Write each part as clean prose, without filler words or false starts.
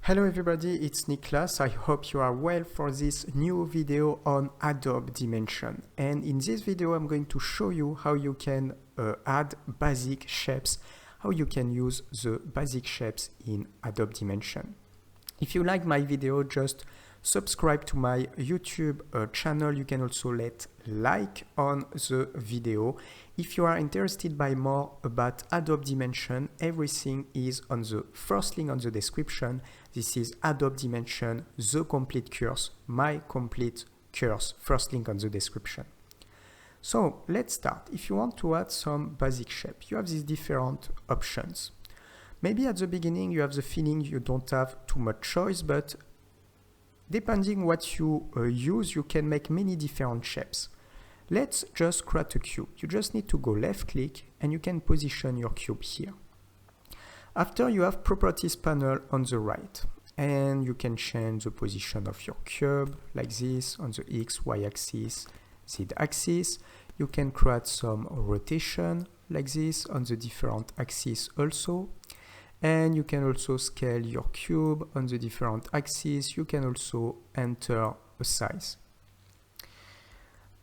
Hello everybody, it's Niklas. I hope you are well for this new video on Adobe Dimension. And in this video I'm going to show you how you can add basic shapes, how you can use the basic shapes in Adobe Dimension. If you like my video, just subscribe to my YouTube channel. You can also like on the video. If you are interested by more about Adobe Dimension, everything is on the first link on the description. This is Adobe Dimension, the complete course, my complete course, first link on the description. So let's start. If you want to add some basic shape, you have these different options. Maybe at the beginning you have the feeling you don't have too much choice, but depending what you use, you can make many different shapes. Let's just create a cube. You just need to go left click and you can position your cube here. After you have properties panel on the right and you can change the position of your cube like this on the X, Y axis, Z axis. You can create some rotation like this on the different axes also. And you can also scale your cube on the different axes. You can also enter a size.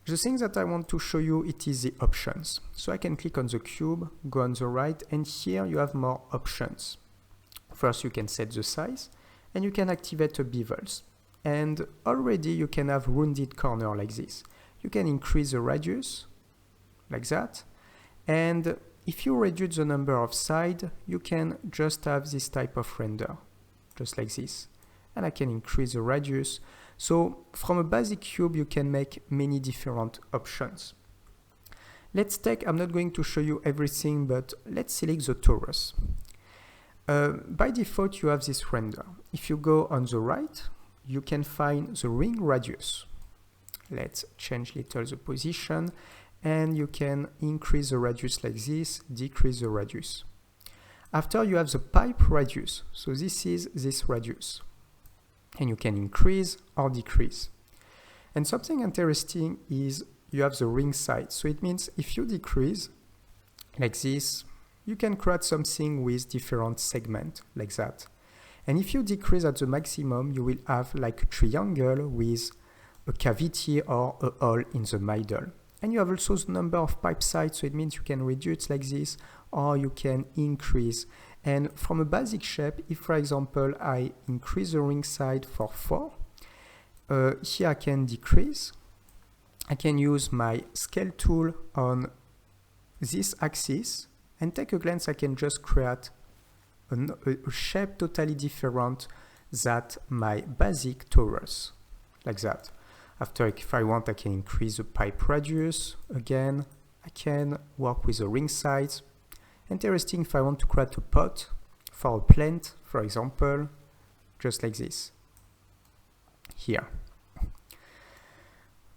The thing that I want to show you, it is the options. So I can click on the cube, go on the right, and here you have more options. First, you can set the size, and you can activate a bevels. And already you can have rounded corner like this. You can increase the radius, like that. And if you reduce the number of sides, you can just have this type of render, just like this. And I can increase the radius. So from a basic cube, you can make many different options. Let's take, I'm not going to show you everything, but let's select the torus. By default, you have this render. If you go on the right, you can find the ring radius. Let's change little the position. And you can increase the radius like this, decrease the radius. After you have the pipe radius, so this is this radius. And you can increase or decrease. And something interesting is you have the ring size. So it means if you decrease like this, you can create something with different segments like that. And if you decrease at the maximum, you will have like a triangle with a cavity or a hole in the middle. And you have also the number of pipe sides, so it means you can reduce like this or you can increase. And from a basic shape, if for example I increase the ring side for 4, here I can decrease. I can use my scale tool on this axis and take a glance. I can just create a shape totally different than my basic torus, like that. After, if I want, I can increase the pipe radius. Again, I can work with the ring size. Interesting if I want to create a pot for a plant, for example, just like this. Here.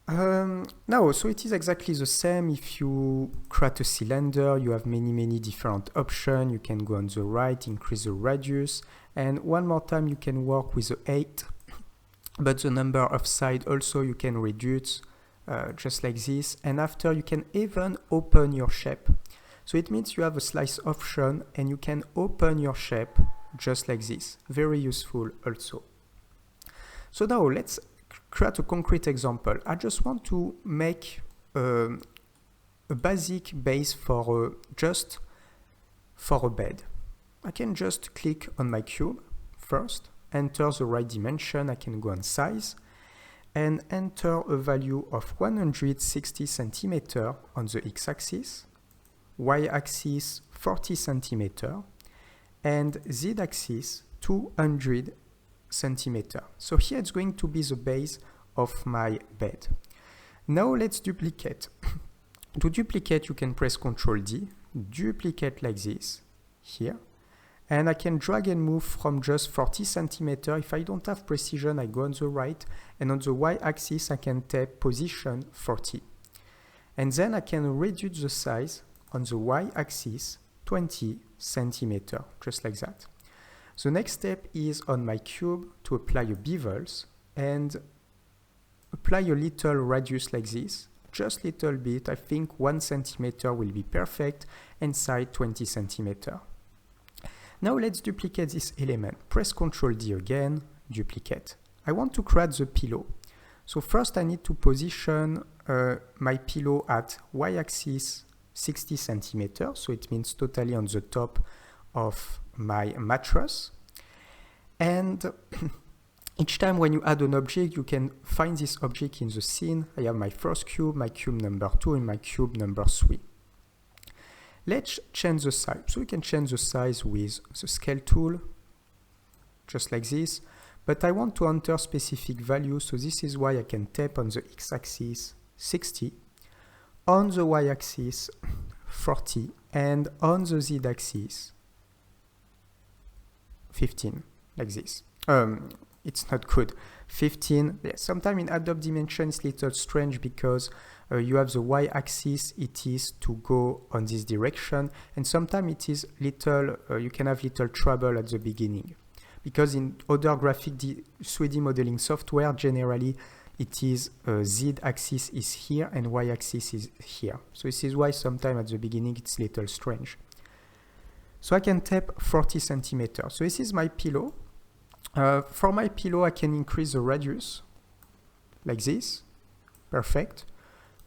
Now, so it is exactly the same. If you create a cylinder, you have many different options. You can go on the right, increase the radius. And one more time, you can work with the 8. But the number of sides also you can reduce just like this. And after you can even open your shape. So it means you have a slice option and you can open your shape just like this. Very useful also. So now let's create a concrete example. I just want to make a basic base for just for a bed. I can just click on my cube first. Enter the right dimension, I can go on size and enter a value of 160 centimeters on the x-axis, y-axis 40 centimeters, and z-axis 200 centimeters. So here it's going to be the base of my bed. Now let's duplicate. To duplicate, you can press Ctrl D, duplicate like this, here. And I can drag and move from just 40 centimeters. If I don't have precision, I go on the right. And on the y-axis, I can tap position 40. And then I can reduce the size on the y-axis 20 centimeters, just like that. The next step is on my cube to apply a bevels and apply a little radius like this. Just a little bit. I think 1 centimeter will be perfect and side 20 centimeters. Now let's duplicate this element. Press Ctrl D again, duplicate. I want to create the pillow. So first I need to position my pillow at y-axis 60 centimeters, so it means totally on the top of my mattress. And each time when you add an object, you can find this object in the scene. I have my first cube, my cube number 2, and my cube number 3. Let's change the size. So we can change the size with the scale tool, just like this. But I want to enter specific values, so this is why I can tap on the x-axis 60, on the y-axis 40, and on the z-axis 15, like this. It's not good. 15, yeah, sometimes in Adobe Dimension it's a little strange because you have the y-axis, it is to go on this direction, and sometimes it is little, you can have little trouble at the beginning. Because in other graphic 3D modeling software, generally it is z-axis is here and y-axis is here. So this is why sometimes at the beginning it's a little strange. So I can tap 40 centimeters. So this is my pillow. For my pillow, I can increase the radius like this. Perfect.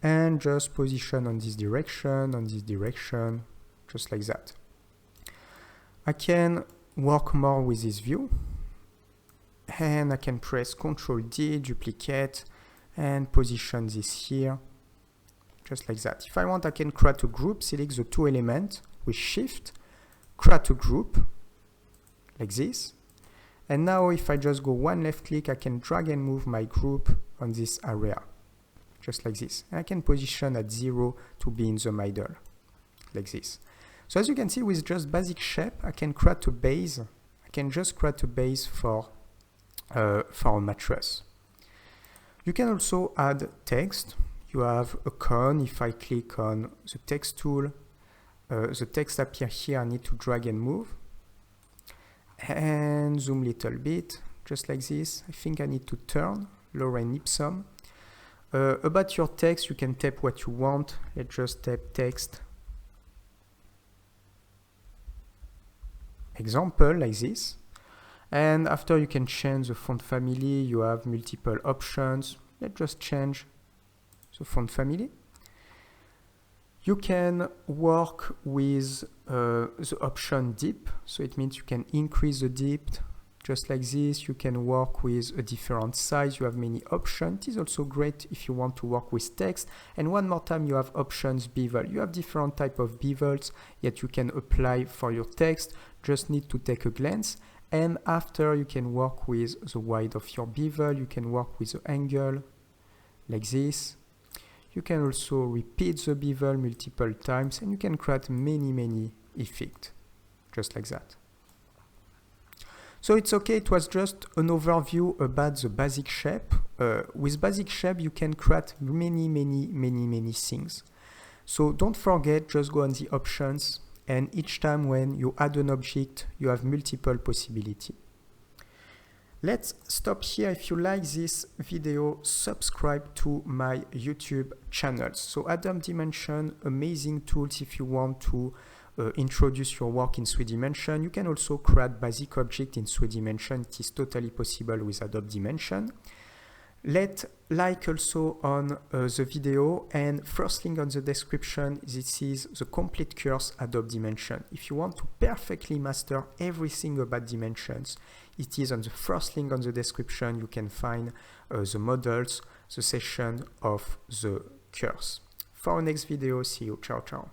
And just position on this direction, just like that. I can work more with this view, and I can press Ctrl D, duplicate, and position this here, just like that. If I want, I can create a group, select the two elements with Shift, create a group, like this. And now if I just go one left click, I can drag and move my group on this area, just like this. And I can position at 0 to be in the middle, like this. So as you can see, with just basic shape, I can create a base. I can just create a base for a mattress. You can also add text. You have a cone. If I click on the text tool, the text appears here. I need to drag and move. And zoom a little bit, just like this. I think I need to turn, Lorem ipsum. About your text, you can type what you want. Let's just type text. Example, like this. And after you can change the font family. You have multiple options. Let's just change the font family. You can work with the option deep, so it means you can increase the depth, just like this. You can work with a different size. You have many options. It is also great if you want to work with text. And one more time, you have options bevel. You have different type of bevels that you can apply for your text. Just need to take a glance. And after, you can work with the width of your bevel. You can work with the angle, like this. You can also repeat the bevel multiple times, and you can create many effects, just like that. So it's okay, it was just an overview about the basic shape. With basic shape, you can create many things. So don't forget, just go on the options, and each time when you add an object, you have multiple possibilities. Let's stop here. If you like this video, subscribe to my YouTube channel. So Adobe Dimension, amazing tools if you want to introduce your work in 3 dimension. You can also create basic object in 3 dimension. It is totally possible with Adobe Dimension. Like also on the video, and first link on the description, this is the complete course Adobe Dimension. If you want to perfectly master everything about dimensions, it is on the first link on the description. You can find the models, the session of the course. For our next video, see you. Ciao.